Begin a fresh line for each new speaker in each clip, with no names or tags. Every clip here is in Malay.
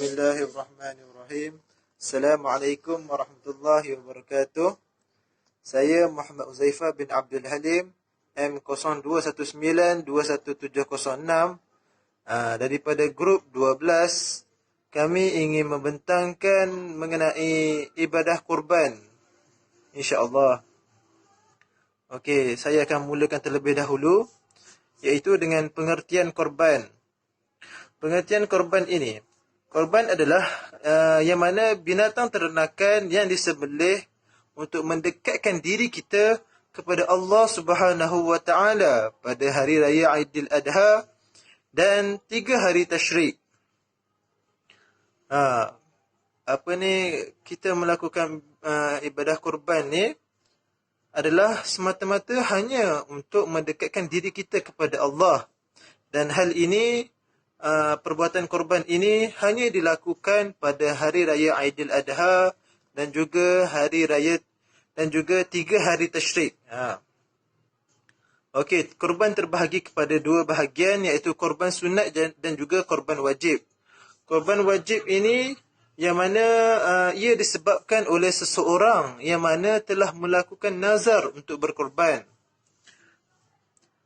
Bismillahirrahmanirrahim. Assalamualaikum warahmatullahi wabarakatuh. Saya Muhammad Uzaifah bin Abdul Halim, M0219217006, daripada grup 12. Kami ingin membentangkan mengenai ibadah kurban, insya-Allah. Okey, saya akan mulakan terlebih dahulu, iaitu dengan pengertian korban. Pengertian korban ini, korban adalah yang mana binatang ternakan yang disembelih untuk mendekatkan diri kita kepada Allah Subhanahu wa taala pada hari raya Aidil Adha dan 3 hari tasyrik. Kita melakukan ibadah kurban ni adalah semata-mata hanya untuk mendekatkan diri kita kepada Allah. Dan hal ini, perbuatan korban ini hanya dilakukan pada hari raya Aidil Adha dan juga hari raya dan juga 3 hari tasyrik. Okey, korban terbahagi kepada 2 bahagian, iaitu korban sunat dan juga korban wajib. Korban wajib ini yang mana ia disebabkan oleh seseorang yang mana telah melakukan nazar untuk berkorban.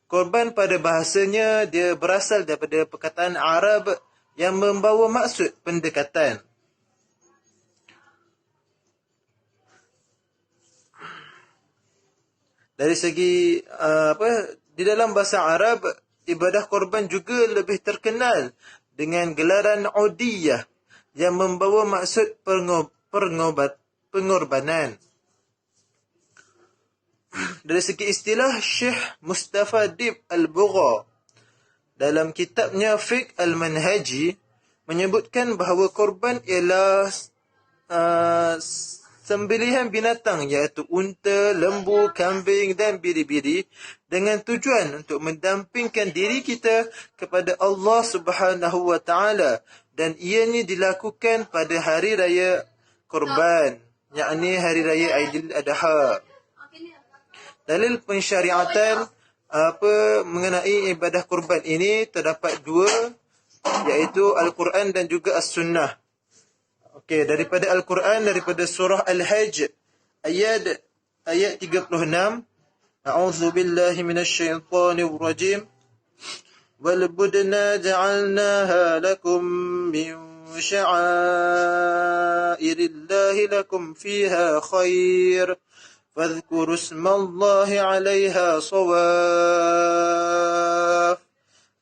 Korban pada bahasanya dia berasal daripada perkataan Arab yang membawa maksud pendekatan. Dari segi di dalam bahasa Arab, ibadah korban juga lebih terkenal dengan gelaran udiyah yang membawa maksud pengorbanan. Dari segi istilah, Syekh Mustafa Dib Al-Bugha dalam kitabnya Fiqh Al-Manhaji menyebutkan bahawa korban ialah sembelihan binatang, iaitu unta, lembu, kambing dan biri-biri, dengan tujuan untuk mendampingkan diri kita kepada Allah Subhanahu wa taala, dan ianya dilakukan pada hari raya korban, yakni hari raya Aidil Adha. Dalil pensyariatan mengenai ibadah kurban ini terdapat 2, iaitu Al-Quran dan juga As-Sunnah. Okey, daripada Al-Quran, daripada surah Al-Hajj ayat 36, A'udzu billahi minasyaitonir rajim. Wal budna ja'alnaha lakum min sya'airillahi lakum fiha khair. فاذكروا اسم الله عليها صواف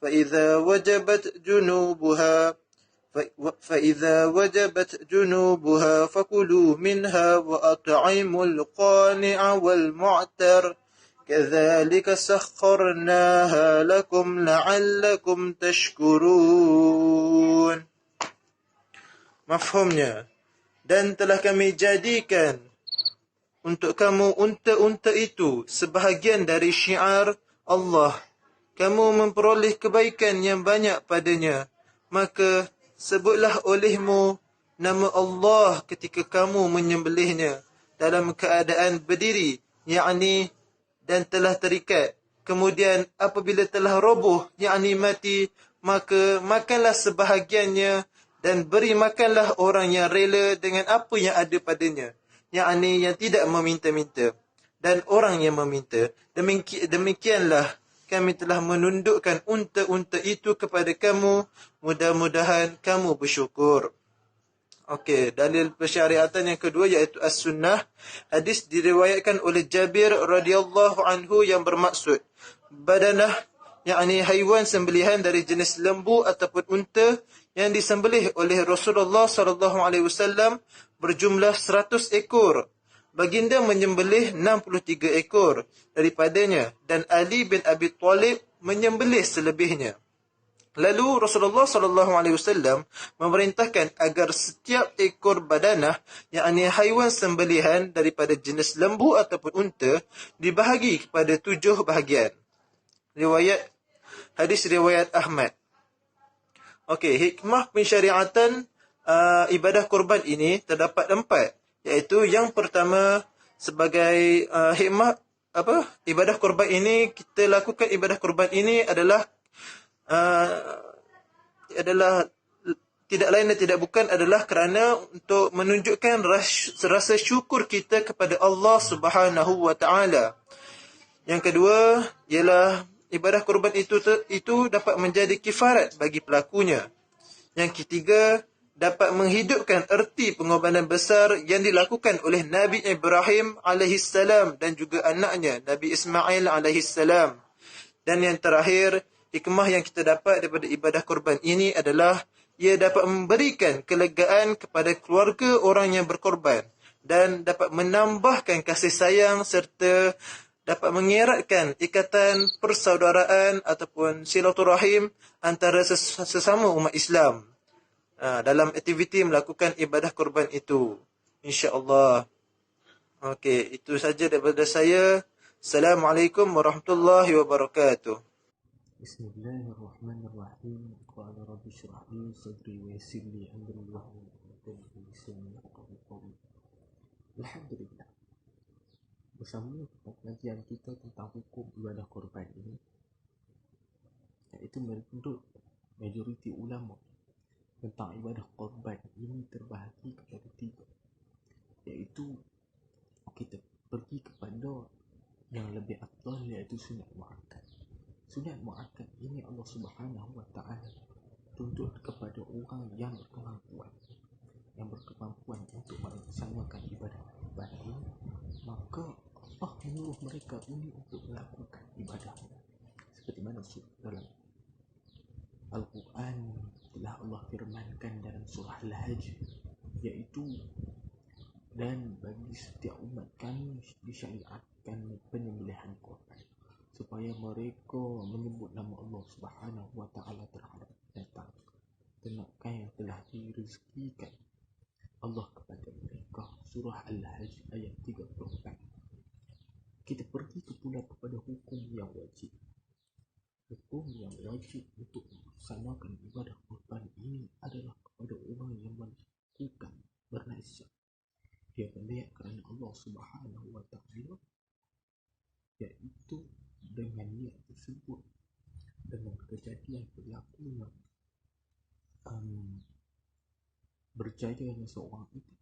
فإذا وجبت جنوبها فكلوا منها وأطعموا القانع والمعتر كذلك سخرناها لكم لعلكم تشكرون. Mafhumnya, dan telah kami jadikan untuk kamu unta-unta itu sebahagian dari syiar Allah. Kamu memperoleh kebaikan yang banyak padanya. Maka sebutlah olehmu nama Allah ketika kamu menyembelihnya dalam keadaan berdiri, yakni dan telah terikat. Kemudian apabila telah roboh, yakni mati, maka makanlah sebahagiannya dan beri makanlah orang yang rela dengan apa yang ada padanya, yakni yang tidak meminta-minta dan orang yang meminta. Demikianlah kami telah menundukkan unta-unta itu kepada kamu. Mudah-mudahan kamu bersyukur. Okey, dalil persyariatan yang kedua iaitu As-Sunnah. Hadis diriwayatkan oleh Jabir radhiyallahu anhu yang bermaksud badanah, yakni haiwan sembelihan dari jenis lembu ataupun unta yang disembelih oleh Rasulullah sallallahu alaihi wasallam berjumlah 100 ekor. Baginda menyembelih 63 ekor daripadanya dan Ali bin Abi Talib menyembelih selebihnya. Lalu Rasulullah sallallahu alaihi wasallam memerintahkan agar setiap ekor badanah, yakni haiwan sembelihan daripada jenis lembu ataupun unta, dibahagi kepada 7 bahagian. Hadis riwayat Ahmad. Okey, hikmah pensyariatan ibadah kurban ini terdapat 4, iaitu yang pertama, sebagai hikmah ibadah kurban ini, kita lakukan ibadah kurban ini adalah tidak lain dan tidak bukan adalah kerana untuk menunjukkan rasa syukur kita kepada Allah Subhanahu wa taala. Yang kedua ialah ibadah korban itu dapat menjadi kifarat bagi pelakunya. Yang ketiga, dapat menghidupkan erti pengorbanan besar yang dilakukan oleh Nabi Ibrahim alaihissalam dan juga anaknya Nabi Ismail alaihissalam. Dan yang terakhir, hikmah yang kita dapat daripada ibadah korban ini adalah ia dapat memberikan kelegaan kepada keluarga orang yang berkorban dan dapat menambahkan kasih sayang serta dapat mengeratkan ikatan persaudaraan ataupun silaturahim antara sesama umat Islam dalam aktiviti melakukan ibadah korban itu. InsyaAllah. Okey, itu saja daripada saya. Assalamualaikum warahmatullahi wabarakatuh.
Bismillahirrahmanirrahim. Qala rabbi shrah li sadri wa yassir li amri wahlul 'uqdatam min lisani yafqahu qawli. Alhamdulillah. Bersama pengajian kita tentang hukum ibadah korban ini, iaitu menurut majoriti ulama tentang ibadah korban ini terbahagi kepada tiga, iaitu kita pergi kepada yang lebih afdal, iaitu sunat muakkad. Sunat muakkad ini Allah Subhanahu wa taala tuntut kepada orang yang berkemampuan untuk melaksanakan ibadah korban ini, maka Allah menyuruh mereka ini untuk melakukan ibadah. Seperti mana dalam Al-Quran telah Allah firmankan dalam surah Al-Hajj, iaitu dan bagi setiap umat kami disyariatkan penyembelihan korban supaya mereka menyebut nama Allah Subhanahu wa taala terhadap datang ternakan yang telah direzekikan Allah kepada mereka. Surah Al-Hajj ayat 34. Kita pergi kepada hukum yang wajib. Hukum yang wajib untuk melaksanakan ibadah korban ini adalah kepada orang yang melakukan bernazar. Dia berniat kerana Allah Subhanahu wa taala, iaitu dengan niat tersebut, dengan kejadian berlakunya berjayanya seorang itu,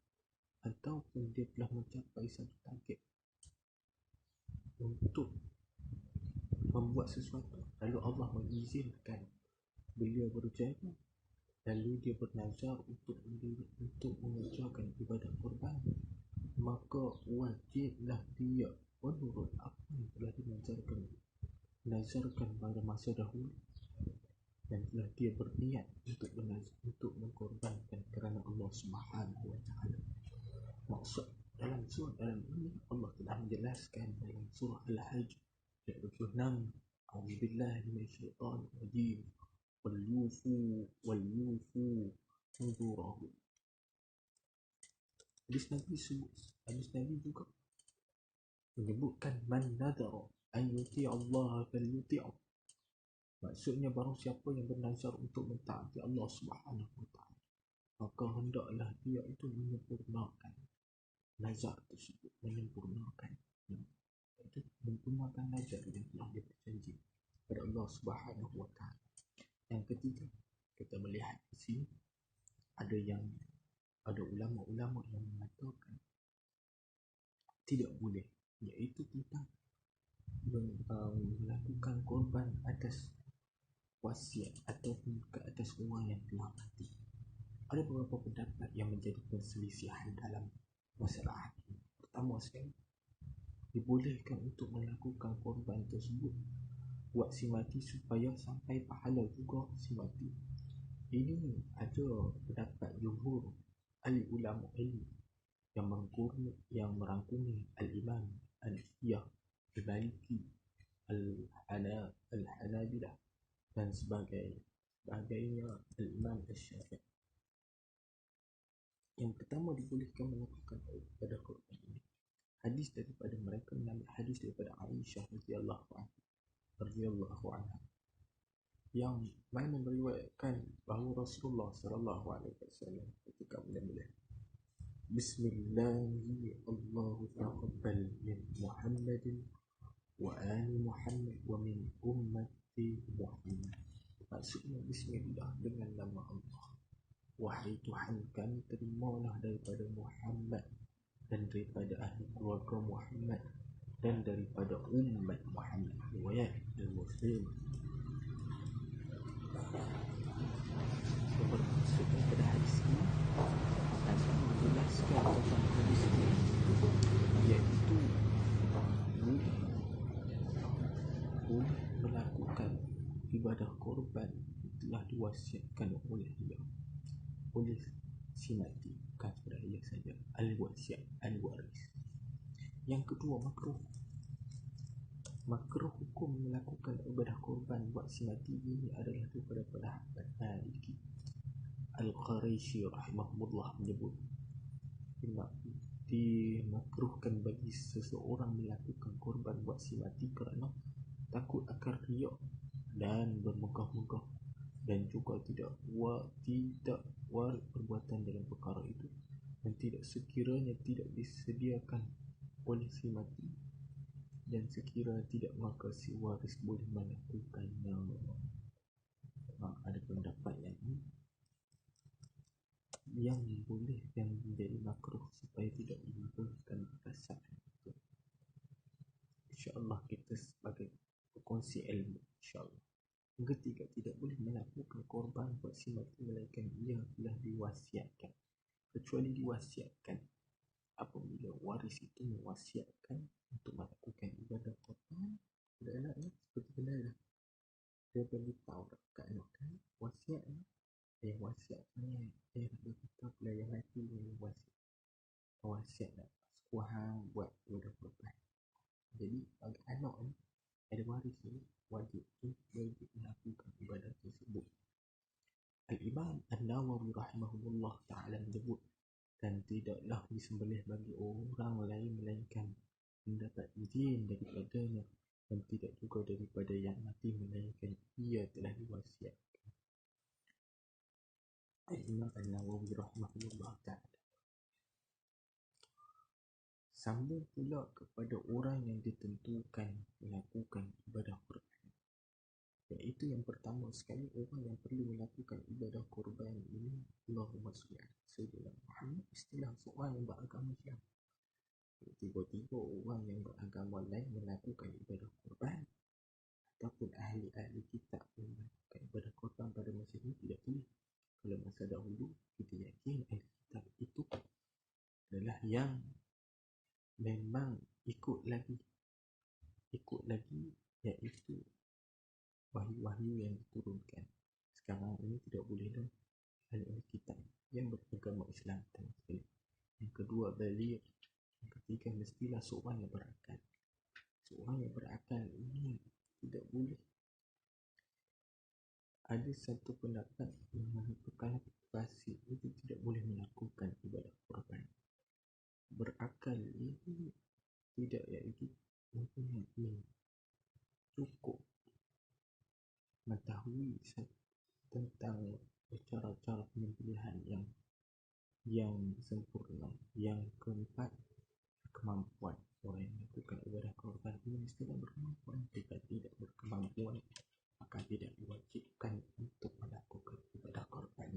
ataupun dia telah mencapai satu target untuk membuat sesuatu, lalu Allah mengizinkan beliau berjaya, lalu dia bernazar untuk mengerjakan ibadah korban, maka wajiblah dia menurut apa yang telah dinazarkan pada masa dahulu, dan telah dia berniat untuk mengkorbankan kerana Allah Subhanahu wa taala. Maksud dalam ini Allah telah menjelaskan dalam surah Al-Hajj ayat 26, A'udzubillahi minasyaitonir rajim, wal yufu nuzurahu. Hadis Nabi juga menyebutkan man nadara an yuti Allah falyuti'hu. Maksudnya barang siapa yang bernazar untuk mentaati Allah Subhanahu wa taala, maka hendaklah dia itu menyempurnakan nazar tersebut, menyempurnakan nazar yang telah dia berjanji kepada Allah Subhanahu wa taala. Yang ketiga, kita melihat di sini ada ulama-ulama yang mengatakan tidak boleh, iaitu tentang melakukan korban atas wasiat ataupun ke atas orang yang telah mati. Ada beberapa pendapat yang menjadi perselisihan dalam masalah ini. Pertama sekali, dibolehkan untuk melakukan korban tersebut buat si mati supaya sampai pahala juga si mati. Ini ada pendapat jumhur ahli ulama ilmu yang merangkumi al-Imam Al-Hiyah, Al-Maliki, Al-Hanabilah dan sebagainya al-Imam Al-Syafi'i. Yang pertama, dibolehkan melakukan ibadah korban ini. Hadis daripada mereka mengambil hadis daripada Aisyah radhiyallahu anha yang mana meriwayatkan bahawa Rasulullah sallallahu alaihi wasallam ketika menyembelih, Bismillahi Allahu taqabbal min Muhammadin wa ali Muhammad wa min ummati Muhammad. Maksudnya Bismillah, dengan nama Allah, wahai Tuhan kami, terimalah daripada Muhammad dan daripada ahli keluarga Muhammad dan daripada umat Muhammad. Riwayat Al-Muslim. Bermaksudnya pada hadis ini Nabi menjelaskan tentang hadis ini, iaitu boleh melakukan ibadah korban telah diwasiatkan oleh dia, oleh si mati, bukan sekadar ia saja, al-wasiat, al-waris. Yang kedua, makruh hukum melakukan ibadah korban buat si mati ini adalah daripada pendapat Maliki. Al-Qarishi rahimahullah menyebut dimakruhkan bagi seseorang melakukan korban buat si mati kerana takut akan riak dan bermegah-megah, dan juga tidak waris perbuatan dalam perkara itu, dan tidak sekiranya tidak disediakan oleh si mati, dan sekiranya tidak maka si waris boleh melakukannya. Ada pendapat yang boleh dan menjadi makruh supaya tidak menimbulkan perasaan itu. InsyaAllah kita sebagai berkongsi ilmu, insyaAllah. Yang ketiga, tidak boleh melakukan korban buat si mati melainkan ia telah diwasiatkan, kecuali diwasiatkan apabila waris itu mewasiatkan untuk melakukan ibadah korban kepada anaknya. Seperti benar dia beritahu dekat anak kan, wasiat wasiatnya dia kata pula yang mati yang wasiat nak sekuah buat ibadah korban. Jadi bagi anak ni ada waris ni wajib melakukan ibadah tersebut. Al-Imam An-Nawawi rahimahullah ta'ala menyebut, dan tidaklah disembelih bagi orang lain melainkan mendapat izin daripadanya, dan tidak juga daripada yang mati melainkan ia telah diwasiatkan. Al-Imam An-Nawawi rahimahullah ta'ala sambung pula kepada orang yang ditentukan melakukan ibadah korban, iaitu yang pertama sekali, orang yang perlu melakukan ibadah korban ini Allahumma salli ala sayyidina Muhammad, istilah seorang yang beragama Islam. Tiba-tiba orang yang beragama lain melakukan ibadah korban, ataupun ahli-ahli kitab melakukan ibadah korban pada masa ini tidak boleh. Kalau masa dahulu kita yakin ahli kitab itu adalah yang memang ikut lagi iaitu wahyu-wahyu yang diturunkan. Sekarang ini tidak boleh dah ahli kitab yang beragama Islam sekali. Yang kedua, baligh. Yang ketiga, mestilah seorang yang berakal. Seorang yang berakal ini tidak boleh. Ada satu pendapat yang mengatakan fasik itu tidak boleh melakukan ibadah korban. Berakal ini tidak, iaitu mempunyai cukup mengetahui tentang cara-cara penyembelihan yang sempurna. Yang keempat, kemampuan. Orang yang melakukan ibadah korban ini mestilah berkemampuan. Jika tidak berkemampuan, maka tidak diwajibkan untuk melakukan ibadah korban.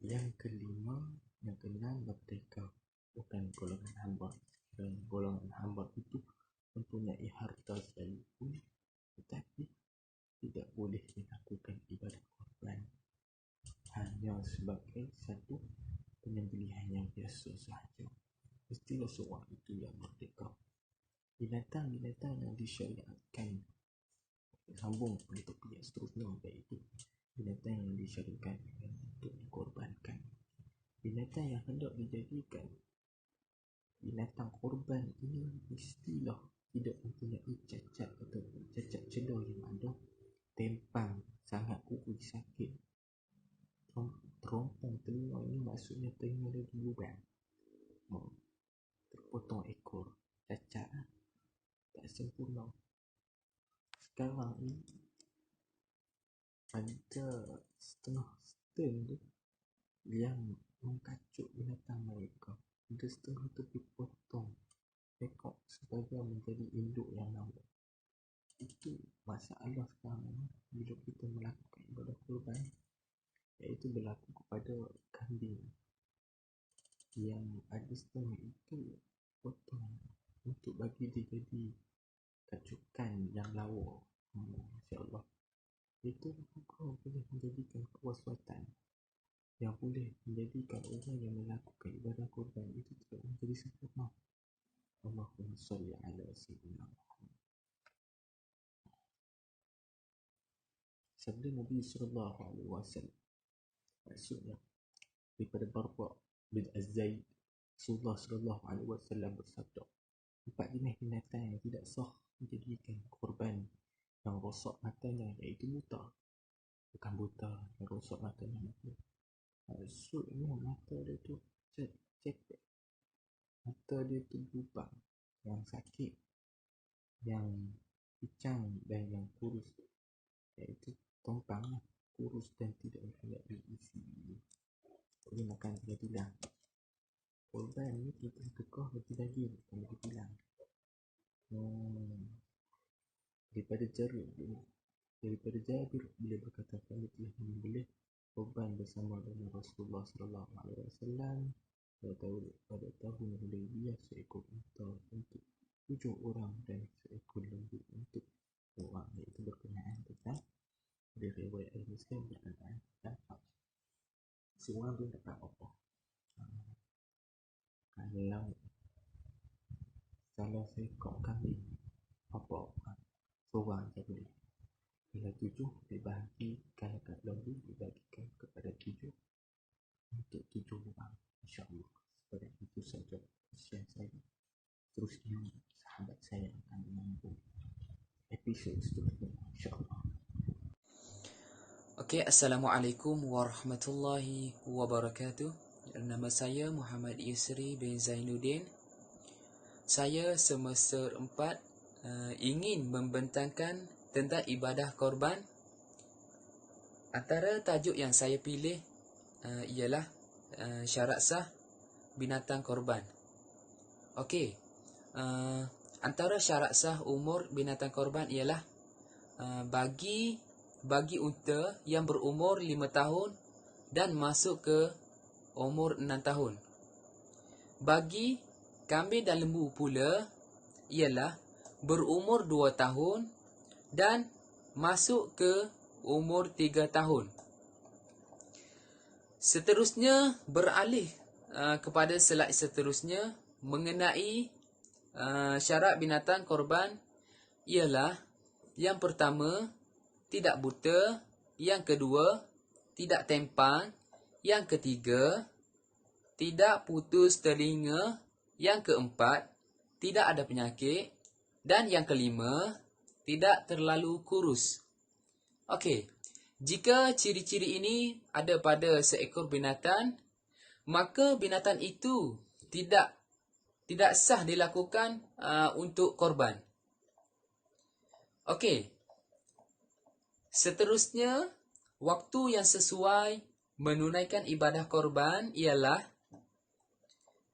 Yang kelima, yang keenam, merdeka. Bukan golongan hamba. Dan golongan hamba itu mempunyai harta sekalipun, tetapi tidak boleh melakukan ibadah korban, hanya sebagai satu penyembelihan yang biasa sahaja. Mestilah seorang itu yang merdeka. Binatang-binatang yang disyariatkan, sambung pada topik yang seterusnya, iaitu binatang yang disyariatkan untuk dikorbankan. Binatang yang hendak dijadikan binatang korban ini mestilah tidak mempunyai cacat atau cacat celah yang ada, tempang, sangat kukuh, sakit, terompong telinga. Ini maksudnya telinga dia berlubang, terpotong ekor, cacat, tak sempurna. Sekarang ini ada setengah stand yang mengkacut binatang mereka. Ada setengah tu dipotong ekor sebagai menjadi induk yang lama. Itu masalah sekarang bila kita melakukan ibadah korban. iaitu berlaku kepada kambing yang ada setengah itu potong untuk bagi dia jadi kacukan yang lawa. InsyaAllah itu juga boleh menjadikan kewaswatan yang boleh menjadikan orang yang melakukan ibadah korban itu tidak menjadi sempurna. Allahumma salli ala sayyidina Muhammad. Sabda Nabi sallallahu alaihi wasallam, maksudnya daripada Barqa bin Az-Zaid, Rasulullah sallallahu alaihi wasallam bersabda, 4 jenis binatang yang tidak sah menjadikan korban yang rosak matanya, iaitu buta. Bukan buta, yang rosak matanya mata. Maksudnya mata dia tu cekek, mata dia tu berubah, yang sakit, yang picang dan yang kurus, iaitu tompang, kurus dan tidak berisi. Boleh makan tiga-tiga. Korban ni kita tukar bagi-bagi, bukan bagi bilang. Daripada Jabir bila berkata, kami telah menyembelih korban bersama dengan Rasulullah sallallahu alaihi wasallam pada tahun Hudaybiyah, seekor unta untuk 7 orang dan seekor lembu untuk orang, iaitu berkenaan tentang dari riwayat Al-Muslim berkenaan tentang seorang dia tak apa. Kalau seekor kambing apa seorang je boleh. Bila 7 dibahagikan kat lembu, dibagikan kepada 7 untuk 7 orang, insyaAllah. Seperti itu saja kesian saya. Terusnya sahabat saya akan menyambung episod seterusnya, insyaAllah.
Okey, Assalamualaikum warahmatullahi wabarakatuh. Nama saya Muhammad Yusri bin Zainuddin. Saya semester 4 ingin membentangkan tentang ibadah korban. Antara tajuk yang saya pilih ialah syarat sah binatang korban. Okey, antara syarat sah umur binatang korban ialah bagi unta yang berumur 5 tahun dan masuk ke umur 6 tahun. Bagi kambing dan lembu pula ialah berumur 2 tahun dan masuk ke umur 3 tahun. Seterusnya beralih kepada slide seterusnya mengenai syarat binatang korban ialah yang pertama, tidak buta, yang kedua, tidak tempang, yang ketiga, tidak putus telinga, yang keempat, tidak ada penyakit, dan yang kelima, tidak terlalu kurus. Okey, jika ciri-ciri ini ada pada seekor binatang, maka binatang itu tidak sah dilakukan untuk korban. Okey, seterusnya, waktu yang sesuai menunaikan ibadah korban ialah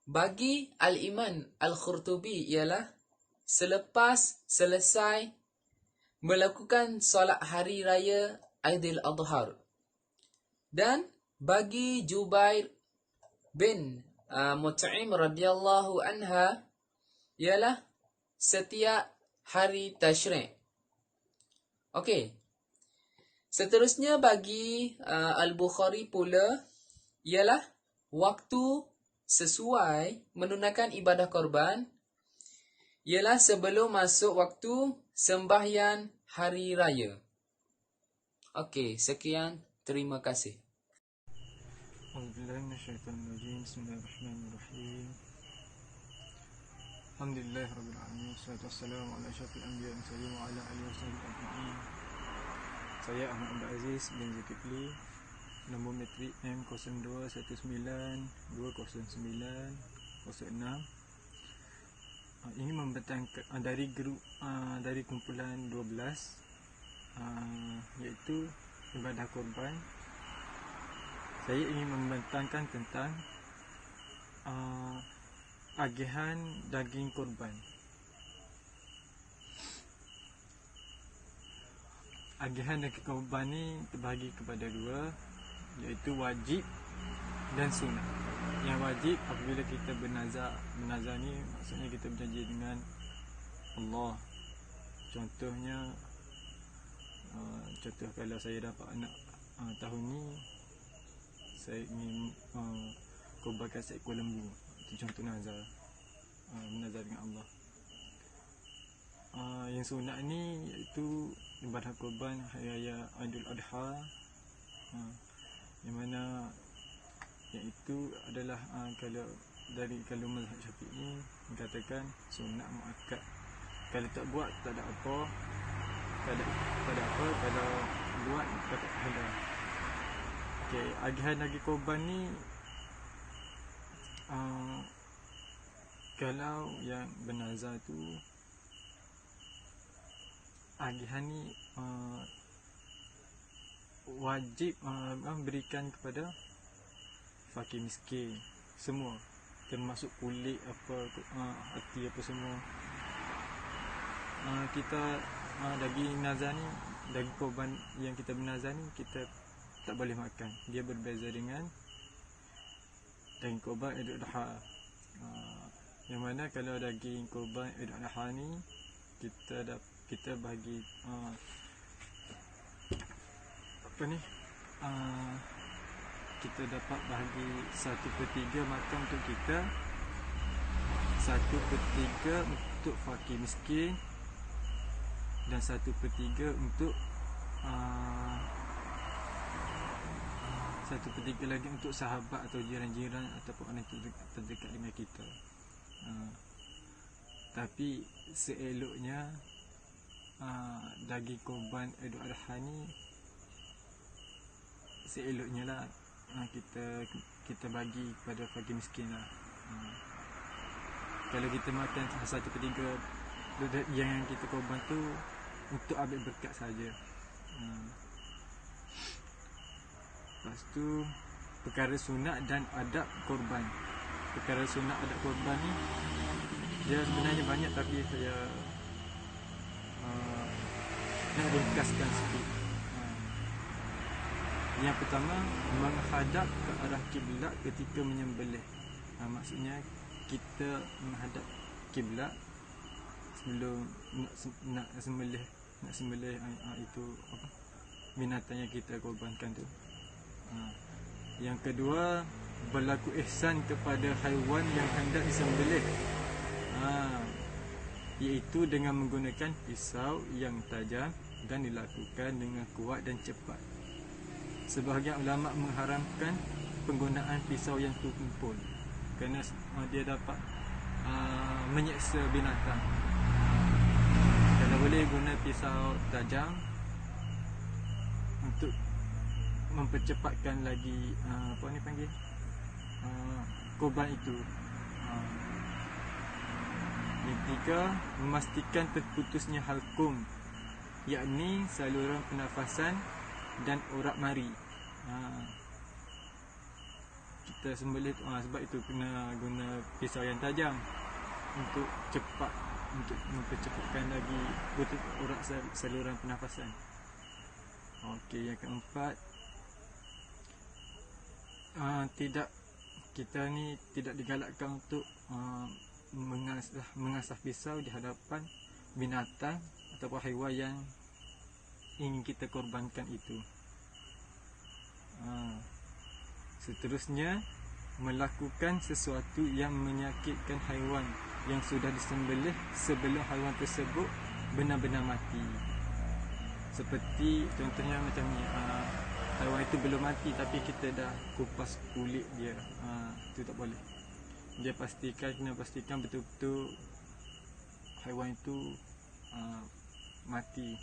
bagi Al-Iman Al-Qurtubi ialah selepas selesai melakukan solat hari raya Aidil Adha. Dan bagi Jubair bin Mut'im radhiyallahu anha ialah setiap hari Tashrik. Okey. Seterusnya bagi Al-Bukhari pula ialah waktu sesuai menunaikan ibadah korban ialah sebelum masuk waktu sembahyang hari raya. Okey, sekian, terima kasih.
Bismillahirrahmanirrahim. Alhamdulillahirabbil alamin. Wassalatu wassalamu ala asyrafil anbiya'i wal mursalin wa ala alihi wasahbihi ajma'in. Saya Ahmad Abdul Aziz bin Zulkifli, nombor metrik M0219209006. Ini membentangkan dari kumpulan 12 iaitu ibadah korban. Saya ingin membentangkan tentang agihan daging korban. Agihan daging korban ni terbahagi kepada dua, iaitu wajib dan sunat. Yang wajib apabila kita bernazar. Bernazar ni maksudnya kita berjanji dengan Allah. Contohnya contoh kalau saya dapat anak tahun ni, saya ingin korbankan seekor lembu. Itu contoh nazar. Bernazar dengan Allah. Yang sunat ni iaitu ibadah korban hari raya Aidil Adha, yang mana yang itu adalah kalau mazhab Syafi'i mengatakan sunat muakkad. Kalau tak buat tak ada apa, kalau buat dapat pahala. Okey, agihan lagi korban ni kalau yang bernazar tu agihan ni wajib berikan kepada fakir miskin semua, termasuk kulit apa hati apa semua. Kita daging nazar ni, daging korban yang kita bernazar ni kita tak boleh makan. Dia berbeza dengan daging korban Aidil Adha. Yang mana kalau daging korban Aidil Adha ni kita bagi kita dapat bahagi 1/3 makan untuk kita, 1/3 untuk fakir miskin, dan 1/3 untuk 1/3 lagi untuk sahabat atau jiran-jiran ataupun orang terdekat dengan kita. Tapi seeloknya daging korban Aidil Adha ni seeloknya lah kita bagi kepada fakir miskin lah. Kalau kita makan 1/3 yang kita korban tu untuk ambil berkat saja. Lepas tu perkara sunat dan adab korban. Perkara sunat adab korban ni dia sebenarnya banyak, tapi saya nak ringkaskan sikit. Yang pertama, menghadap ke arah kiblat ketika menyembelih. Maksudnya kita menghadap kiblat sebelum nak sembelih itu binatang yang kita korbankan tu. Yang kedua, berlaku ihsan kepada haiwan yang hendak disembelih, iaitu dengan menggunakan pisau yang tajam dan dilakukan dengan kuat dan cepat. Sebahagian ulama mengharamkan penggunaan pisau yang tumpul kerana dia dapat menyeksa binatang. Kalau boleh guna pisau tajam untuk mempercepatkan lagi korban itu. Yang ketiga, memastikan terputusnya halkum, yakni saluran pernafasan dan urat mari. Kita sembelih sebab itu kena guna pisau yang tajam untuk cepat, untuk mempercepatkan lagi urat saluran pernafasan. Okey, yang keempat, kita ni tidak digalakkan untuk mengasah pisau di hadapan binatang atau haiwan yang ingin kita korbankan itu. Seterusnya, melakukan sesuatu yang menyakitkan haiwan yang sudah disembelih sebelum haiwan tersebut benar-benar mati. Seperti contohnya macam ni, haiwan itu belum mati tapi kita dah kupas kulit dia, itu tak boleh. Dia kena pastikan betul-betul haiwan itu mati.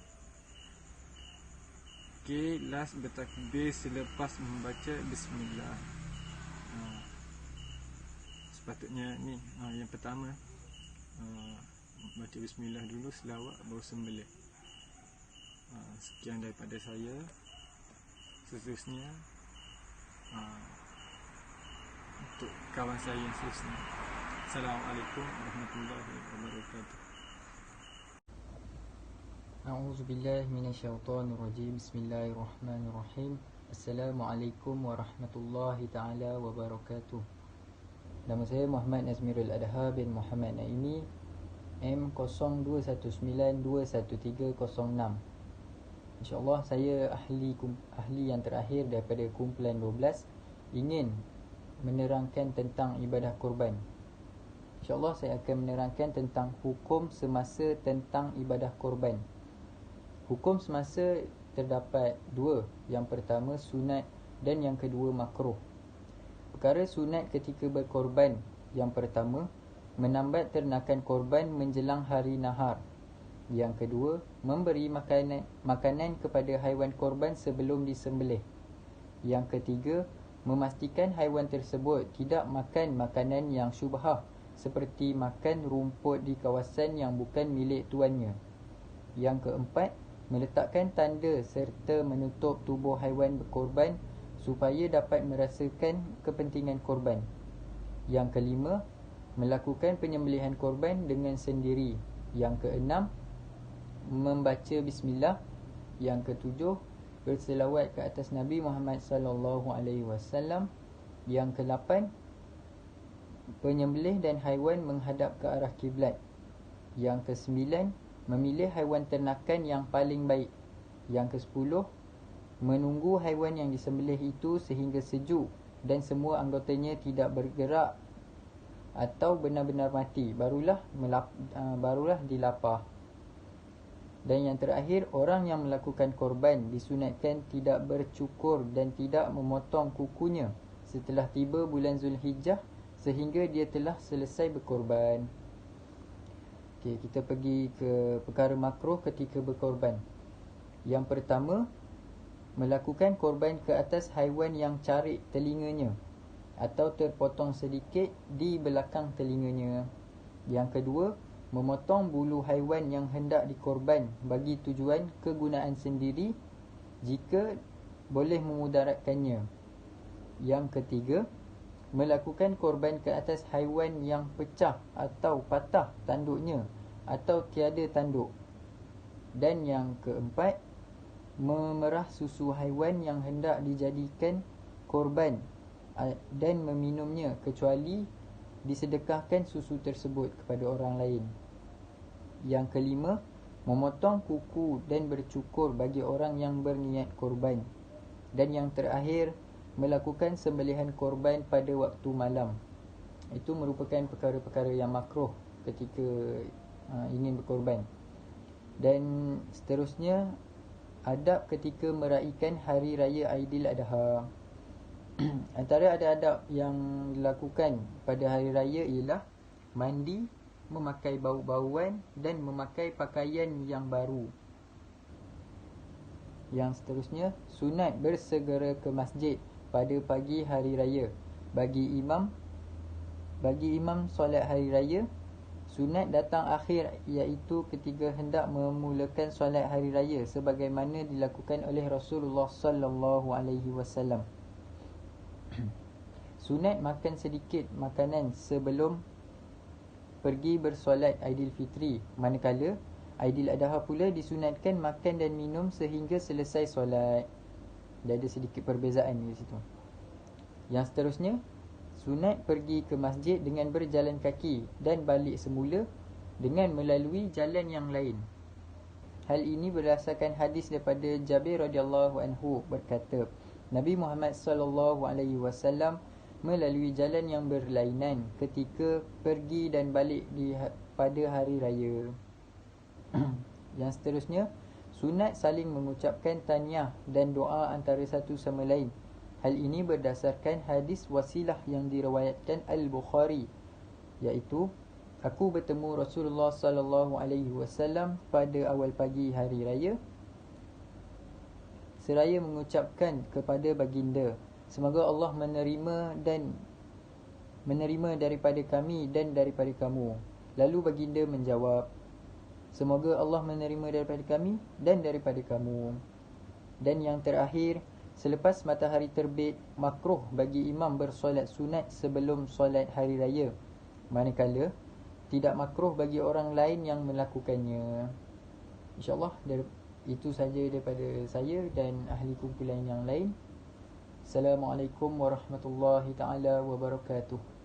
Okey, last bertakbir selepas membaca bismillah. Sepatutnya ni yang pertama baca bismillah dulu, selawat, baru sembelih. Sekian daripada saya. Seterusnya untuk kawan saya yang seterusnya. Assalamualaikum warahmatullahi wabarakatuh.
A'udzu billahi minasyaitonir rajim. Bismillahirrahmanirrahim. Assalamualaikum warahmatullahi taala wabarakatuh. Nama saya Muhammad Nazmirul Adha bin Muhammad Naimi, M0219213006. InsyaAllah saya ahli yang terakhir daripada kumpulan 12 ingin menerangkan tentang ibadah korban. InsyaAllah saya akan menerangkan tentang hukum semasa tentang ibadah korban. Hukum semasa terdapat dua. Yang pertama sunat dan yang kedua makruh. Perkara sunat ketika berkorban. Yang pertama, menambat ternakan korban menjelang hari nahar. Yang kedua, memberi makanan kepada haiwan korban sebelum disembelih. Yang ketiga, memastikan haiwan tersebut tidak makan makanan yang syubhah seperti makan rumput di kawasan yang bukan milik tuannya. Yang keempat, meletakkan tanda serta menutup tubuh haiwan berkorban supaya dapat merasakan kepentingan korban. Yang kelima, melakukan penyembelihan korban dengan sendiri. Yang keenam, membaca bismillah. Yang ketujuh, berselawat ke atas Nabi Muhammad sallallahu alaihi wasallam. Yang ke-8, penyembelih dan haiwan menghadap ke arah kiblat. Yang ke-9, memilih haiwan ternakan yang paling baik. Yang ke-10, menunggu haiwan yang disembelih itu sehingga sejuk dan semua anggotanya tidak bergerak atau benar-benar mati, barulah dilapah. Dan yang terakhir, orang yang melakukan korban disunatkan tidak bercukur dan tidak memotong kukunya setelah tiba bulan Zulhijjah sehingga dia telah selesai berkorban. Okey, kita pergi ke perkara makruh ketika berkorban. Yang pertama, melakukan korban ke atas haiwan yang carik telinganya atau terpotong sedikit di belakang telinganya. Yang kedua, memotong bulu haiwan yang hendak dikorban bagi tujuan kegunaan sendiri jika boleh memudaratkannya. Yang ketiga, melakukan korban ke atas haiwan yang pecah atau patah tanduknya atau tiada tanduk. Dan yang keempat, memerah susu haiwan yang hendak dijadikan korban dan meminumnya kecuali disedekahkan susu tersebut kepada orang lain. Yang kelima, memotong kuku dan bercukur bagi orang yang berniat korban. Dan yang terakhir, melakukan sembelihan korban pada waktu malam. Itu merupakan perkara-perkara yang makruh ketika ingin berkorban. Dan seterusnya, adab ketika meraihkan Hari Raya Aidiladha. Antara adab-adab yang dilakukan pada Hari Raya ialah mandi, memakai bau-bauan dan memakai pakaian yang baru. Yang seterusnya, sunat bersegera ke masjid pada pagi Hari Raya. Bagi imam solat Hari Raya, sunat datang akhir iaitu ketika hendak memulakan solat Hari Raya sebagaimana dilakukan oleh Rasulullah sallallahu alaihi wasallam. Sunat makan sedikit makanan sebelum pergi bersolat Aidilfitri, manakala Aidiladha pula disunatkan makan dan minum sehingga selesai solat. Dia ada sedikit perbezaan di situ. Yang seterusnya, sunat pergi ke masjid dengan berjalan kaki dan balik semula dengan melalui jalan yang lain. Hal ini berdasarkan hadis daripada Jabir radhiyallahu anhu berkata, Nabi Muhammad sallallahu alaihi wasallam melalui jalan yang berlainan ketika pergi dan balik pada hari raya. Yang seterusnya, sunat saling mengucapkan tahniah dan doa antara satu sama lain. Hal ini berdasarkan hadis wasilah yang diriwayatkan Al-Bukhari, iaitu aku bertemu Rasulullah sallallahu alaihi wasallam pada awal pagi hari raya seraya mengucapkan kepada baginda, semoga Allah menerima daripada kami dan daripada kamu. Lalu baginda menjawab, semoga Allah menerima daripada kami dan daripada kamu. Dan yang terakhir, selepas matahari terbit, makruh bagi imam bersolat sunat sebelum solat hari raya, manakala tidak makruh bagi orang lain yang melakukannya. InsyaAllah itu saja daripada saya dan ahli kumpulan yang lain. Assalamualaikum warahmatullahi taala wabarakatuh.